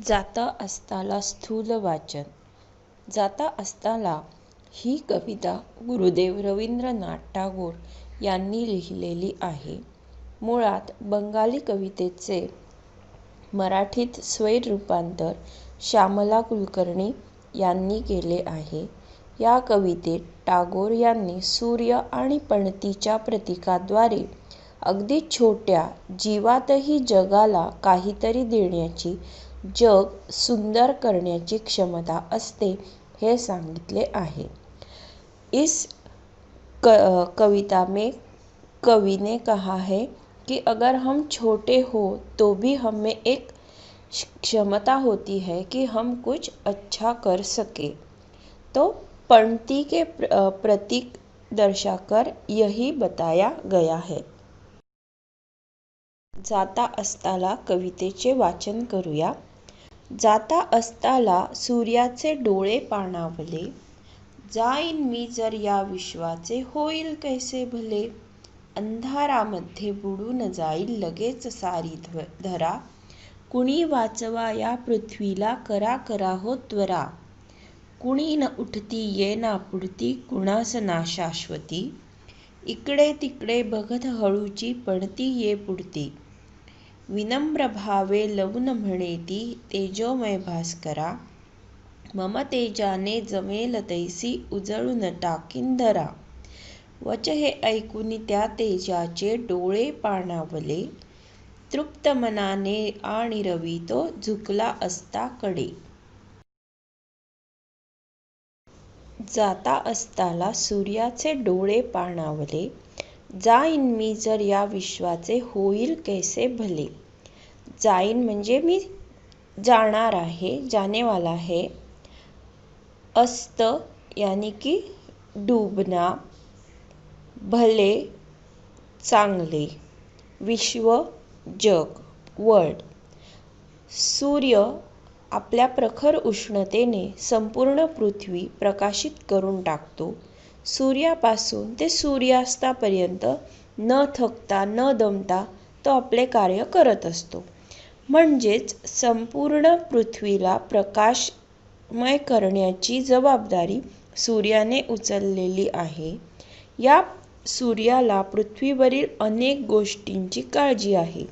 जाता असताला स्थूल वाचन. जाता असताला ही कविता गुरुदेव रवींद्रनाथ टागोर यांनी लिहिलेली आहे. मुळात बंगाली कवितेचे मराठीत स्वैर रूपांतर श्यामला कुलकर्णी यांनी केले आहे. या कवितेत टागोर यांनी सूर्य आणि पणतीच्या प्रतीकाद्वारे अगदी छोट्या जीवातही जगाला काहीतरी देण्याची, जग सुंदर करण्याची क्षमता असते हे सांगितले आहे. इस कविता में कवि ने कहा है कि अगर हम छोटे हो तो भी हमें एक क्षमता होती है कि हम कुछ अच्छा कर सके. तो पंक्ति के प्रतीक दर्शाकर यही बताया गया है. जाता असताला कवितेचे वाचन करूया. जाता असताला सूर्याचे डोळे पाणावले, जाईन मी जर या विश्वाचे होईल कैसे भले. अंधारामध्ये बुडून जाईल लगेच सारी धरा, कुणी वाचवा या पृथ्वीला करा करा हो त्वरा. कुणी न उठती येना पुढती कुणास ना शाश्वती, इकडे तिकडे बघत हळूची पणती ये पुढती. विनम्र भावे लवून म्हणेती तेजोमय भास्करा, मम तेजाने जमेल तैसी उजळून टाकीन धरा. वच हे ऐकून त्या तेजाचे डोळे पाणावले, तृप्त मनाने आणि रवी तो झुकला असता कडे. जाता असताला सूर्याचे डोळे पाणावले, जाईन मी जर या विश्वाचे होईल कैसे भले. जाईन म्हणजे मी जाणार आहे, जाने वाला है. अस्त यानी कि डूबना, भले चांगले, विश्व जग वर्ल्ड. सूर्य आपल्या प्रखर उष्णतेने संपूर्ण पृथ्वी प्रकाशित करून टाकतो. सूर्यापासून ते सूर्यास्तापर्यंत न थकता न दमता तो आपले कार्य करत असतो. म्हणजेच संपूर्ण पृथ्वीला प्रकाशमय करण्याची जबाबदारी सूर्याने उचललेली आहे. या सूर्याला पृथ्वीवरील अनेक गोष्टींची काळजी आहे.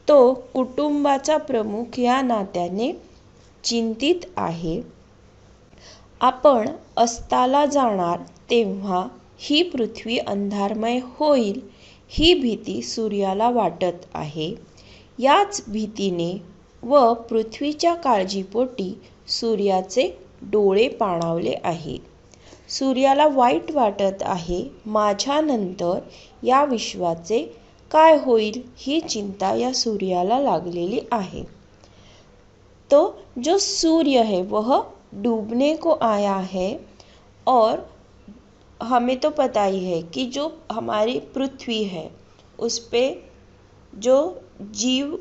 तो कुटुंबाचा प्रमुख या नात्याने चिंतित आहे. आपण अस्ताला जाणार तेव्हा ही पृथ्वी अंधारमय होईल ही भीती सूर्याला वाटत आहे. याच भीतीने व पृथ्वीच्या काळजीपोटी सूर्याचे डोळे पाणावले आहे. सूर्याला वाईट वाटत आहे, माझ्यानंतर या विश्वाचे काय होईल ही चिंता या सूर्याला लागलेली आहे. तो जो सूर्य है वह डूबने को आया है और हमें तो पता ही है कि जो हमारी पृथ्वी है उस पे जो जीव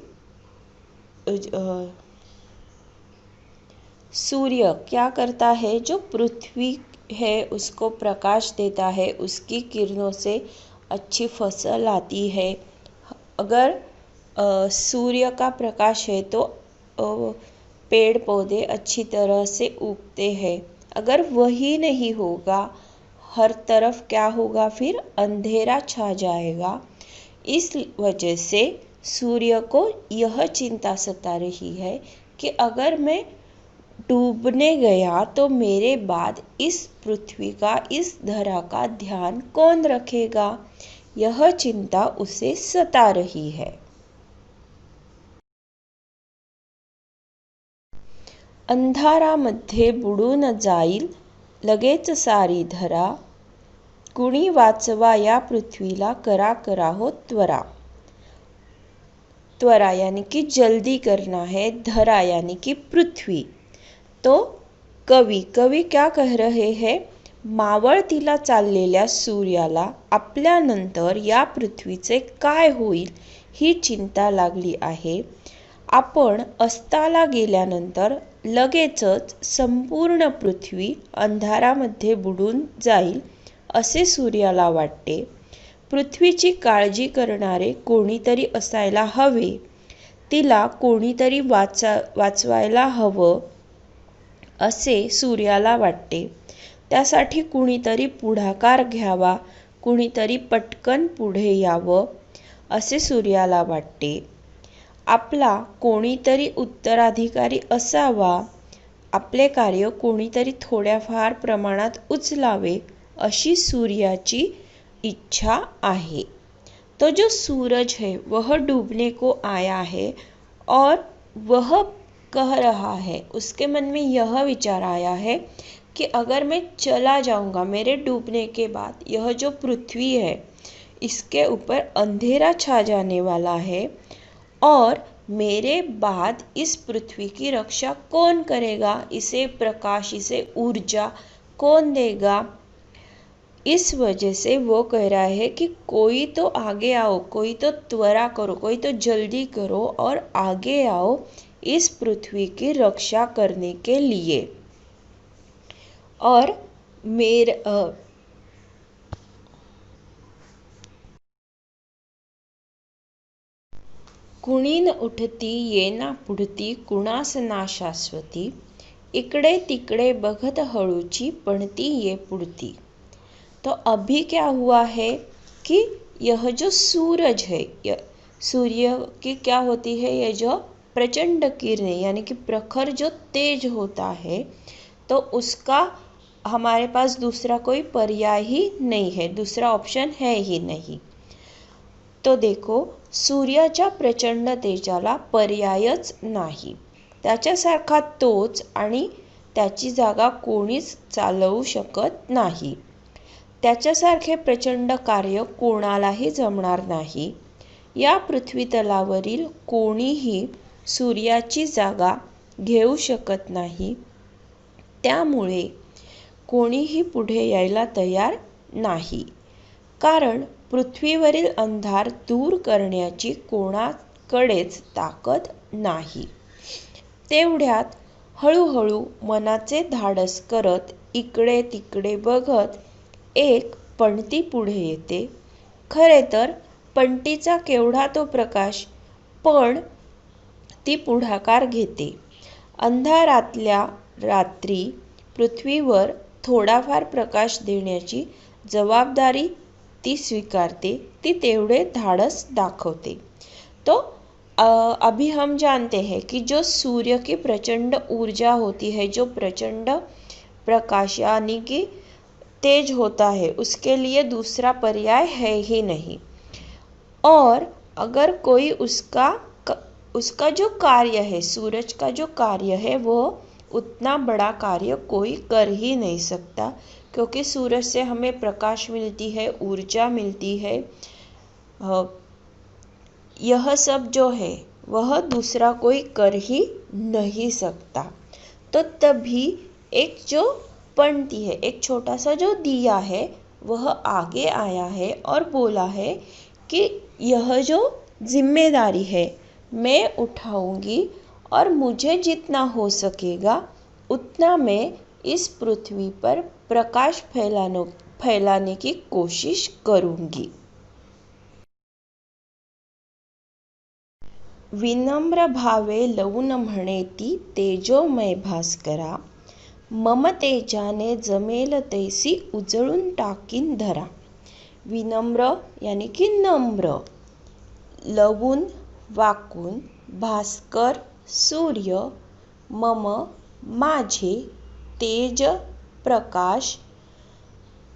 सूर्य क्या करता है, जो पृथ्वी है उसको प्रकाश देता है, उसकी किरणों से अच्छी फसल आती है. अगर सूर्य का प्रकाश है तो पेड़ पौधे अच्छी तरह से उगते हैं. अगर वही नहीं होगा, हर तरफ क्या होगा, फिर अंधेरा छा जाएगा. इस वजह से सूर्य को यह चिंता सता रही है कि अगर मैं डूबने गया तो मेरे बाद इस पृथ्वी का, इस धरा का ध्यान कौन रखेगा. यह चिंता उसे सता रही है. अंधारामध्ये बुडून जाईल लगेच सारी धरा, कुणी वाचवा या पृथ्वीला करा करा हो त्वरा. त्वरा यानी कि जल्दी करना है, धरा यानी कि पृथ्वी. तो कवि क्या कह रहे हैं, मावळतीला चाललेल्या सूर्याला आपल्यानंतर या पृथ्वीचे काय होईल ही चिंता लागली आहे. आपण अस्ताला गेल्यानंतर लगेचच संपूर्ण पृथ्वी अंधारामध्ये बुडून जाईल असे सूर्याला वाटते. पृथ्वीची काळजी करणारे कोणीतरी असायला हवे. तिला कोणीतरी वाचवायला हवं असे सूर्याला वाटते. त्यासाठी कुणीतरी पुढाकार घ्यावा, कुणीतरी पटकन पुढे यावं असे सूर्याला वाटते. आपला कोणीतरी उत्तराधिकारी असावा, आपले कार्य कोणीतरी थोड्याफार प्रमाणात उचलावे अशी सूर्याची इच्छा आहे. तो जो सूरज है वह डूबने को आया है और वह कह रहा है, उसके मन में यह विचार आया है कि अगर मैं चला जाऊंगा, मेरे डूबने के बाद यह जो पृथ्वी है इसके ऊपर अंधेरा छा जाने वाला है और मेरे बाद इस पृथ्वी की रक्षा कौन करेगा, इसे प्रकाश, इसे ऊर्जा कौन देगा। इस वजह से वो कह रहा है कि कोई तो आगे आओ, कोई तो त्वरा करो, कोई तो जल्दी करो और आगे आओ इस पृथ्वी की रक्षा करने के लिए। और कुणी न उठती येना पुढती, कुणास ना शाश्वती, इकडे तिकडे बघत हळूची, पण ती ये पुढती। तो अभी क्या हुआ है कि यह जो सूरज है, सूर्य की क्या होती है, यह जो प्रचंड किरणें यानी कि प्रखर जो तेज होता है, तो उसका हमारे पास दूसरा कोई पर्याय ही नहीं है, दूसरा ऑप्शन है ही नहीं। तो देखो, सूर्याच्या प्रचंड तेजाला पर्यायच नाही, त्याच्यासारखा तोच आणि त्याची जागा कोणीच चालवू शकत नाही। त्याच्यासारखे प्रचंड कार्य कोणालाही जमणार नाही। या पृथ्वीतलावरील कोणीही सूर्याची जागा घेऊ शकत नाही, त्यामुळे कोणीही पुढे यायला तयार नाही, कारण पृथ्वीवरील अंधार दूर करण्याची कोणाकडेच ताकद नाही। तेवढ्यात हळूहळू मनाचे धाडस करत इकडे तिकडे बघत एक पणती पुढे येते। खरे तर पणतीचा केवढा तो प्रकाश, पण ती पुढाकार घेते। अंधारातल्या रात्री पृथ्वीवर थोडाफार प्रकाश देण्याची जबाबदारी ती स्वीकारते, ती तेवढे धाडस दाखवते। तो अभी हम जानते हैं कि जो सूर्य की प्रचंड ऊर्जा होती है, जो प्रचंड प्रकाश यानी कि तेज होता है, उसके लिए दूसरा पर्याय है ही नहीं। और अगर कोई उसका जो कार्य है, सूरज का जो कार्य है, वो उतना बड़ा कार्य कोई कर ही नहीं सकता, क्योंकि सूरज से हमें प्रकाश मिलती है, ऊर्जा मिलती है। यह सब जो है वह दूसरा कोई कर ही नहीं सकता। तो तभी एक जो पणती है, एक छोटा सा जो दिया है, वह आगे आया है और बोला है कि यह जो जिम्मेदारी है मैं उठाऊंगी और मुझे जितना हो सकेगा उतना मैं इस पृथ्वी पर प्रकाश फैलाने की कोशिश करूंगी। विनम्र भावे लवून म्हणेती तेजोमय भास्करा, मम तेजाने जमेल तैसी उजळून टाकीन धरा। विनम्र यानी कि नम्र, लवून वाकून, भास्कर सूर्य, मम माझे, तेज प्रकाश।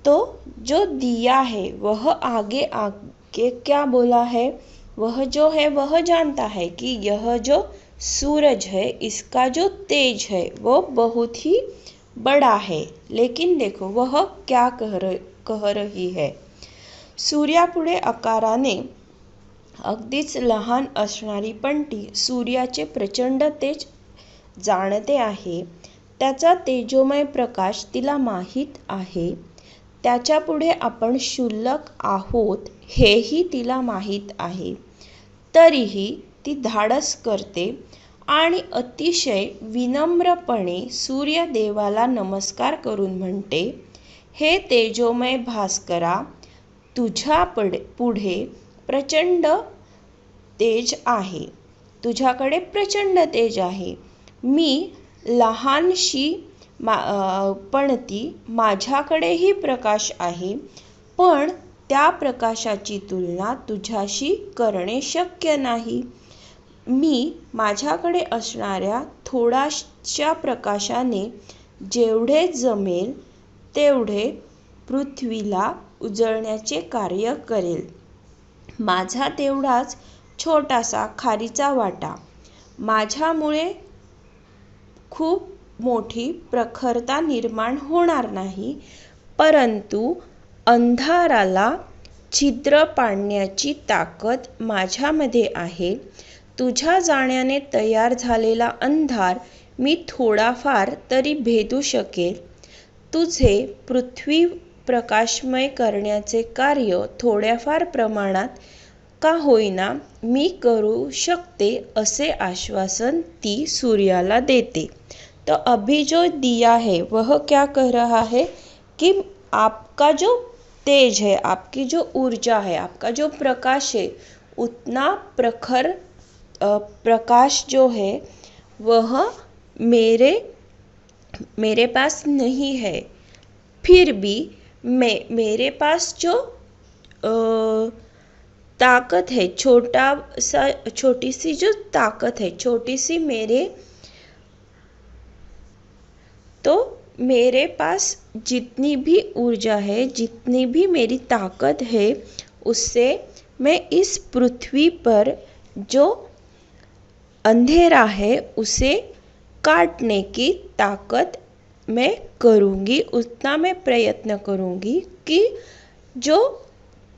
तो जो दिया है वह आगे आगे क्या बोला है, वह जो है वह जानता है कि यह जो सूरज है इसका जो तेज है वो बहुत ही बड़ा है, लेकिन देखो वह क्या कह रही है। सूर्यापुढे आकाराने अगदीच लहान असणारी पणती सूर्याचे प्रचंड तेज जाणते आहे, त्याचा तेजोमय प्रकाश तिला माहीत आहे, त्याच्या पुढे आपण क्षुल्लक आहोत हेही तिला माहीत आहे। तरीही ती धाडस करते आणि अतिशय विनम्रपणे सूर्यदेवाला नमस्कार करून म्हणते, हे तेजोमय भास्करा, तुझ्या पुढे प्रचंड तेज आहे, तुझ्याकडे प्रचंड तेज आहे. मी लहानशी पणती, माझ्याकडेही प्रकाश आहे, पण त्या प्रकाशाची तुलना तुझ्याशी करणे शक्य नाही. मी माझ्याकडे असणाऱ्या थोड्याशा प्रकाशाने जेवढे जमेल तेवढे पृथ्वीला उजळण्याचे कार्य करेल. माझा तेवढाच छोटासा खारीचा वाटा. माझ्यामुळे खूप मोठी प्रखरता निर्माण होणार नाही, परंतु अंधाराला छिद्र पाडण्याची ताकद माझ्यामध्ये आहे. तुझ्या जाण्याने तयार झालेला अंधार मी थोडाफार तरी भेदू शकेल. तुझे पृथ्वी प्रकाशमय करण्याचे कार्य थोड्याफार प्रमाणात का होईना मी करू शकते असे आश्वासन ती सूर्याला देते. तो अभी जो दिया है वह क्या कह रहा है कि आपका जो तेज है, आपकी जो ऊर्जा है, आपका जो प्रकाश है, उतना प्रखर प्रकाश जो है वह मेरे पास नहीं है. फिर भी मेरे पास जो ताकत है, छोटी सी जो ताकत है, छोटी सी तो मेरे पास जितनी भी ऊर्जा है, जितनी भी मेरी ताकत है, उससे मैं इस पृथ्वी पर जो अंधेरा है उसे काटने की ताकत मैं करूँगी. उतना मैं प्रयत्न करूँगी कि जो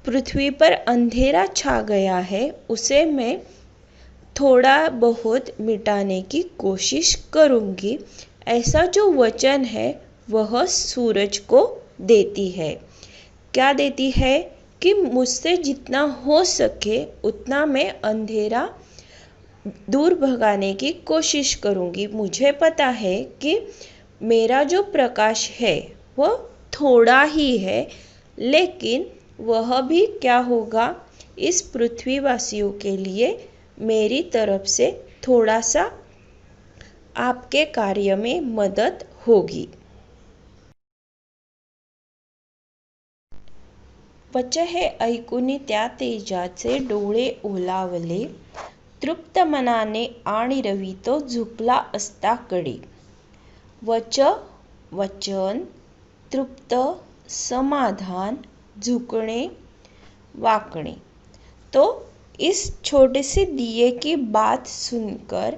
पृथ्वी पर अंधेरा छा गया है उसे मैं थोड़ा बहुत मिटाने की कोशिश करूँगी. ऐसा जो वचन है वह सूरज को देती है. क्या देती है कि मुझसे जितना हो सके उतना मैं अंधेरा दूर भगाने की कोशिश करूँगी. मुझे पता है कि मेरा जो प्रकाश है वह थोड़ा ही है, लेकिन वह भी क्या होगा, इस पृथ्वीवासियों के लिए मेरी तरफ से थोड़ा सा आपके कार्य में मदद होगी. वच हे ऐकून त्या तेजाचे डोळे ओलावले. तृप्त मनाने आणि रवी तो झुकला असता कडे. वच वचन, तृप्त, समाधान, झुकणे, वाकणे. तो इस छोटे से दिए की बात सुनकर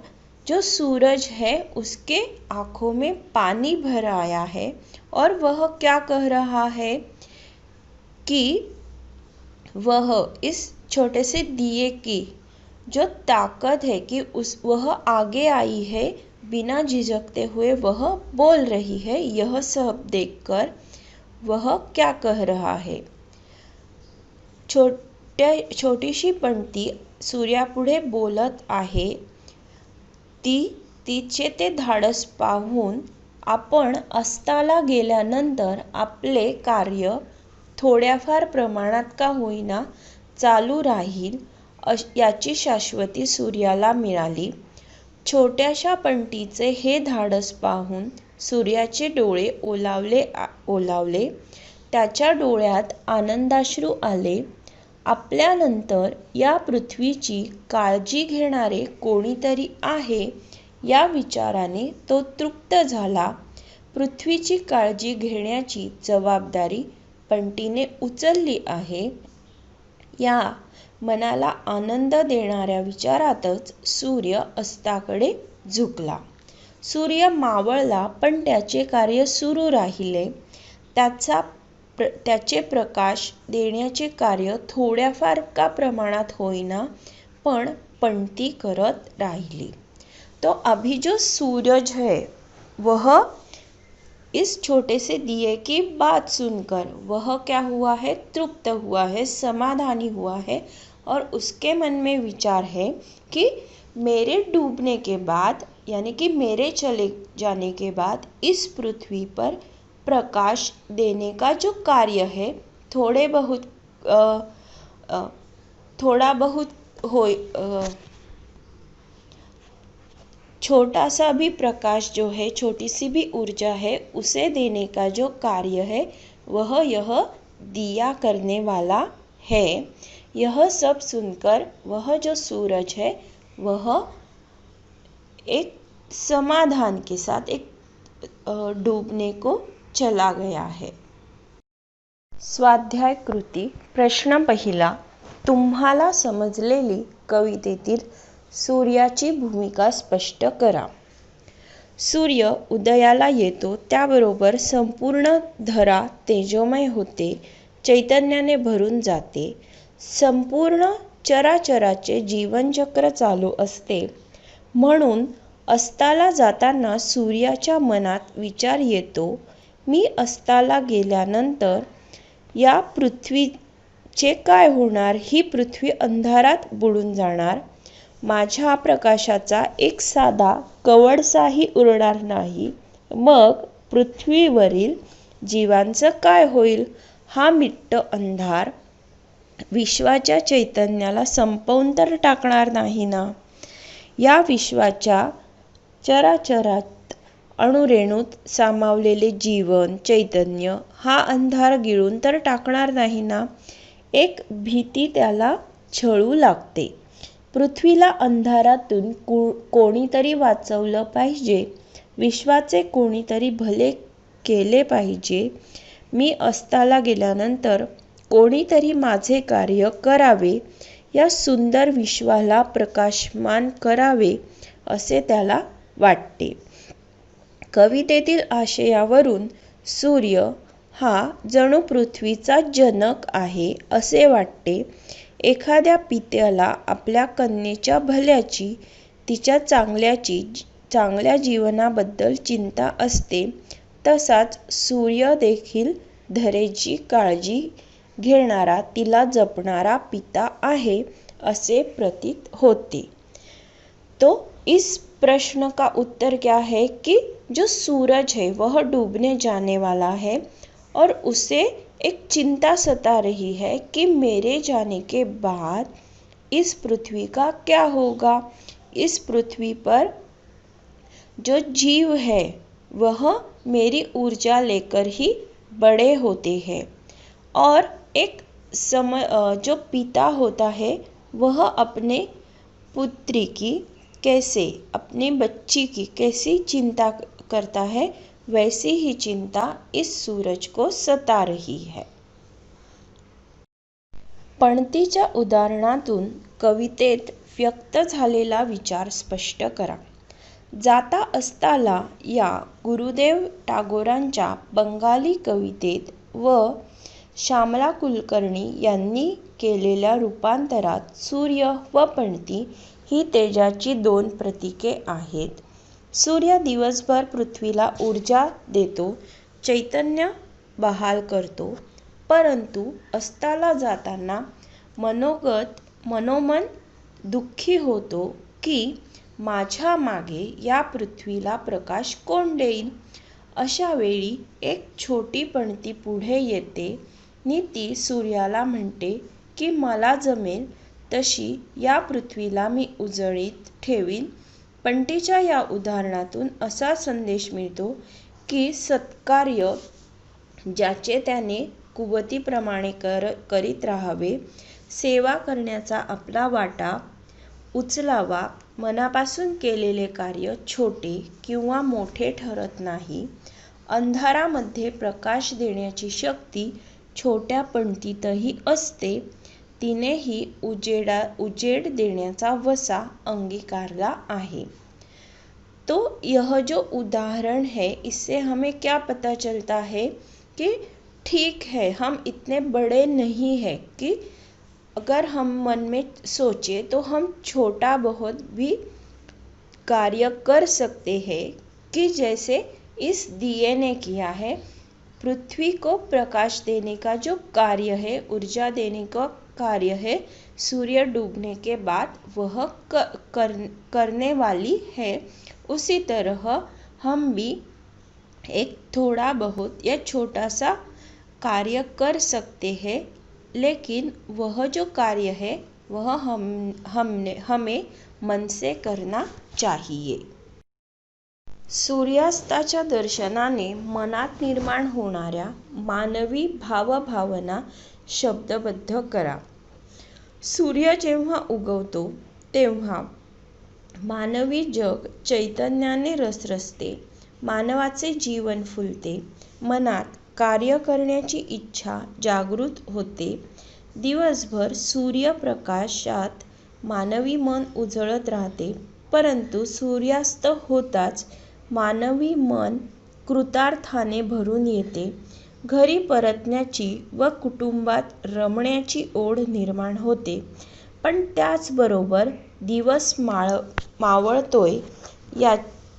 जो सूरज है उसके आँखों में पानी भर आया है और वह क्या कह रहा है कि वह इस छोटे से दिए की जो ताकत है कि वह आगे आई है, बिना झिझकते हुए वह बोल रही है. यह सब देखकर वह क्या कह रहा है. छोटीशी पणती सूर्यापुढे बोलत आहे. तिचे ते धाडस पाहून आपण अस्ताला गेल्यानंतर आपले कार्य थोड्याफार प्रमाणात का होईना चालू राहील याची शाश्वती सूर्याला मिळाली. छोट्याशा पणतीचे हे धाडस पाहून सूर्याचे डोळे ओलावले. त्याच्या डोळ्यात आनंदाश्रू आले. आपल्यानंतर या पृथ्वीची काळजी घेणारे कोणीतरी आहे या विचाराने तो तृप्त झाला. पृथ्वीची काळजी घेण्याची जबाबदारी पणतीने उचलली आहे या मनाला आनंद देणाऱ्या विचारातच सूर्य अस्ताकडे झुकला. सूर्य मावळला, पण त्याचे कार्य सुरू राहिले. त्याचे प्रकाश देण्याचे कार्य थोड्याफार का प्रमाणात होईना पण पणती करत राहिली. तो अभी जो सूरज है वह इस छोटे से दिए की बात सुनकर वह क्या हुआ है, तृप्त हुआ है, समाधानी हुआ है और उसके मन में विचार है कि मेरे डूबने के बाद यानी कि मेरे चले जाने के बाद इस पृथ्वी पर प्रकाश देने का जो कार्य है थोड़ा बहुत छोटा सा भी प्रकाश जो है, छोटी सी भी ऊर्जा है, उसे देने का जो कार्य है वह यह दिया करने वाला है। यह सब सुनकर वह जो सूरज है वह एक समाधान के साथ एक डूबने को चला गया है। स्वाध्याय कृती प्रश्न पहिला, तुम्हाला समजलेली कवितेतील सूर्याची भूमिका स्पष्ट करा। सूर्य उदयाला येतो त्याबरोबर संपूर्ण धरा तेजोमय होते, चैतन्याने भरून जाते। संपूर्ण चराचराचे जीवनचक्र चालू असते। म्हणून अस्ताला जाताना सूर्याच्या मनात विचार येतो, मी अस्ताला गेल्यानंतर या पृथ्वीचे काय होणार? ही पृथ्वी अंधारात बुडून जाणार, माझ्या प्रकाशाचा एक साधा कवळसाही उरणार नाही, मग पृथ्वीवरील जीवांचं काय होईल? हा मिट्ट अंधार विश्वाच्या चैतन्याला संपवून तर टाकणार नाही ना? या विश्वाच्या चराचरात अणुरेणूत सामावलेले जीवन चैतन्य हा अंधार गिळून तर टाकणार नाही ना? एक भीती त्याला छळू लागते. पृथ्वीला अंधारातून कोणीतरी वाचवलं पाहिजे, विश्वाचे कोणीतरी भले केले पाहिजे. मी अस्ताला गेल्यानंतर कोणीतरी माझे कार्य करावे, या सुंदर विश्वाला प्रकाशमान करावे असे त्याला वाटते. कवितेतील आशयावरून सूर्य हा जणू पृथ्वीचा जनक आहे असे वाटते. एखाद्या पित्याला आपल्या कन्येच्या भल्याची, तिच्या चांगल्या जीवनाबद्दल चिंता असते, तसाच सूर्य देखील धरेची काळजी घेणारा, तिला जपणारा पिता आहे असे प्रतीत होते. तो इस प्रश्न का उत्तर क्या है कि जो सूरज है वह डूबने जाने वाला है और उसे एक चिंता सता रही है कि मेरे जाने के बाद इस पृथ्वी का क्या होगा। इस पृथ्वी पर जो जीव है वह मेरी ऊर्जा लेकर ही बड़े होते हैं और एक समय जो पिता होता है वह अपने पुत्री की कैसे, अपने बच्ची की कैसी चिंता करता है, वैसी ही चिंता इस सूरज को सता रही है। पणतीच्या उदाहरणातून कवितेत व्यक्त झालेला विचार स्पष्ट करा। जाता अस्ताला या गुरुदेव टागोरांच्या बंगाली कवितेत व श्यामला कुलकर्णी यांनी केलेल्या रूपांतरात सूर्य व पणती ही तेजाची दोन प्रतीके आहेत. सूर्य दिवसभर पृथ्वीला ऊर्जा देतो, चैतन्य बहाल करतो, परंतु अस्ताला जाताना मनोमन दुःखी होतो की माझ्या मागे या पृथ्वीला प्रकाश कोण देईल. अशा वेळी एक छोटी पणती पुढे येते नि ती सूर्याला म्हणते की मला जमेल तशी या पृथ्वीला मी उजळीत ठेवीन. पणतीच्या या उदाहरणातून असा संदेश मिळतो की सत्कार्य ज्याचे त्याने कुवतीप्रमाणे करीत राहावे, सेवा करण्याचा आपला वाटा उचलावा. मनापासून केलेले कार्य छोटे किंवा मोठे ठरत नाही. अंधारामध्ये प्रकाश देण्याची शक्ती छोट्या पणतीतही असते. तिनेही उजेड देण्याचा वसा अंगीकारला आहे. तो यह जो उदाहरण है, इससे हमें क्या पता चलता है कि ठीक है, हम इतने बड़े नहीं हैं कि अगर हम मन में सोचे तो हम छोटा बहुत भी कार्य कर सकते हैं, कि जैसे इस दिए ने किया है। पृथ्वी को प्रकाश देने का जो कार्य है, ऊर्जा देने का कार्य है, सूर्य डूबने के बाद वह करने वाली है। उसी तरह हम भी एक थोड़ा बहुत या छोटा सा कार्य कर सकते हैं, लेकिन वह जो कार्य है वह हमें मन से करना चाहिए। सूर्यास्ताच्या दर्शनाने मनात निर्माण होणाऱ्या मानवी भावभावना शब्दबद्ध करा. सूर्य जेव्हा उगवतो तेव्हा मानवी जग चैतन्याने रसरसते, मानवाचे जीवन फुलते, मनात कार्य करण्याची इच्छा जागृत होते. दिवसभर सूर्यप्रकाशात मानवी मन उजळत राहते, परंतु सूर्यास्त होताच मानवी मन कृतार्थाने भरून येते. घरी परतण्याची व कुटुंबात रमण्याची ओढ निर्माण होते. पण त्याचबरोबर दिवस मावळतोय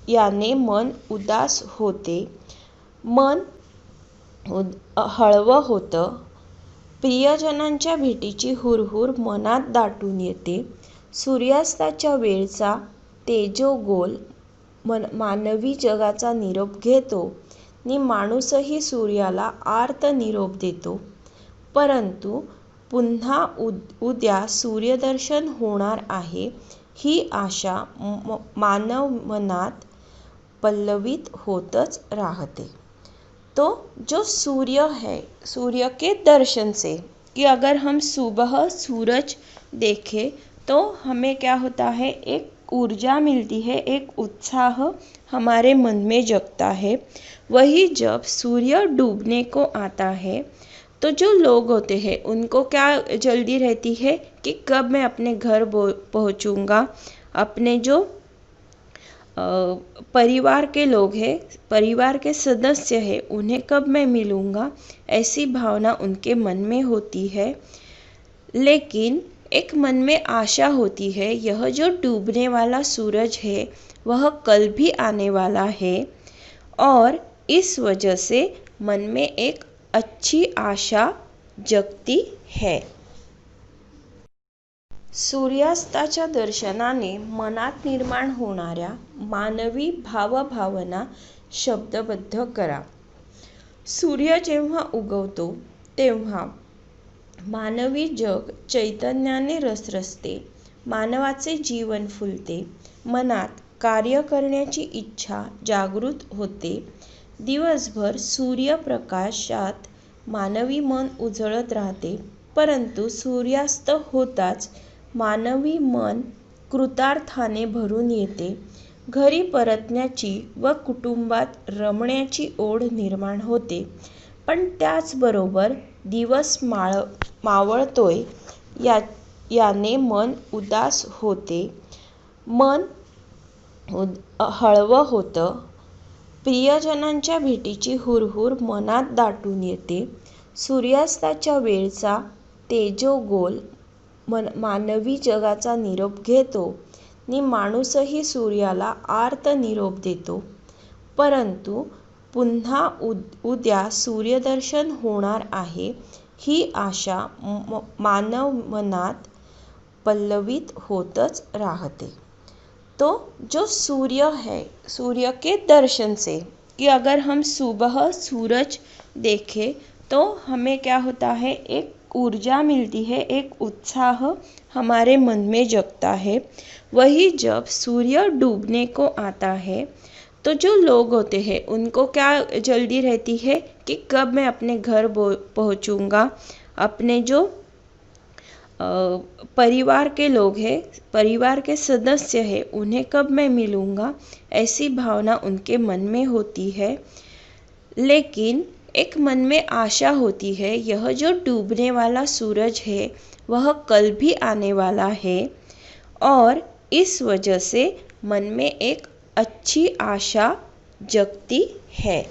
याने मन उदास होते, मन हळवं होतं. प्रियजनांच्या भेटीची हुरहुर मनात दाटून येते. सूर्यास्ताच्या वेळचा तेजोगोल मानवी जगाचा निरोप घेतो नि माणूसही सूर्याला आर्त निरोप देतो. परंतु पुन्हा उद्या सूर्यदर्शन होणार आहे ही आशा मानव मनात पल्लवित होतच राहते. तो जो सूर्य है, सूर्य के दर्शन से, कि अगर हम सुबह सूरज देखें तो हमें क्या होता है, एक ऊर्जा मिलती है, एक उत्साह हमारे मन में जगता है. वही जब सूर्य डूबने को आता है तो जो लोग होते हैं उनको क्या जल्दी रहती है कि कब मैं अपने घर पहुंचूंगा, अपने जो परिवार के लोग हैं, परिवार के सदस्य हैं, उन्हें कब मैं मिलूंगा, ऐसी भावना उनके मन में होती है. लेकिन एक मन में आशा होती है, यह जो डूबने वाला सूरज है वह कल भी आने वाला है, और इस वजह से मन में एक अच्छी आशा जगती है. सूर्यास्ताच्या दर्शनाने मनात निर्माण होणाऱ्या मानवी भावभावना शब्दबद्ध करा. सूर्य जेव्हा उगवतो तेव्हा मानवी जग चैतन्याने रसरसते, मानवाचे जीवन फुलते, मनात कार्य करण्याची इच्छा जागृत होते. दिवसभर सूर्यप्रकाशात मानवी मन उजळत राहते, परंतु सूर्यास्त होताच मानवी मन कृतार्थाने भरून येते. घरी परतण्याची व कुटुंबात रमण्याची ओढ निर्माण होते. पण त्याचबरोबर दिवस मावळतोय याने मन उदास होते, मन हळवं होतं. प्रियजनांच्या भेटीची हुरहुर मनात दाटून येते. सूर्यास्ताच्या वेळचा तेजोगोल मानवी जगाचा निरोप घेतो नि माणूसही सूर्याला आर्त निरोप देतो. परंतु पुन्हा उद्या सूर्यदर्शन होणार आहे ही आशा मानव मनात पल्लवित होतच राहते. तो जो सूर्य है, सूर्य के दर्शन से, कि अगर हम सुबह सूरज देखें तो हमें क्या होता है, एक ऊर्जा मिलती है, एक उत्साह हमारे मन में जगता है. वही जब सूर्य डूबने को आता है तो जो लोग होते हैं उनको क्या जल्दी रहती है कि कब मैं अपने घर पहुंचूंगा, अपने जो परिवार के लोग हैं, परिवार के सदस्य हैं, उन्हें कब मैं मिलूंगा, ऐसी भावना उनके मन में होती है. लेकिन एक मन में आशा होती है, यह जो डूबने वाला सूरज है वह कल भी आने वाला है, और इस वजह से मन में एक अच्छी आशा जगती है.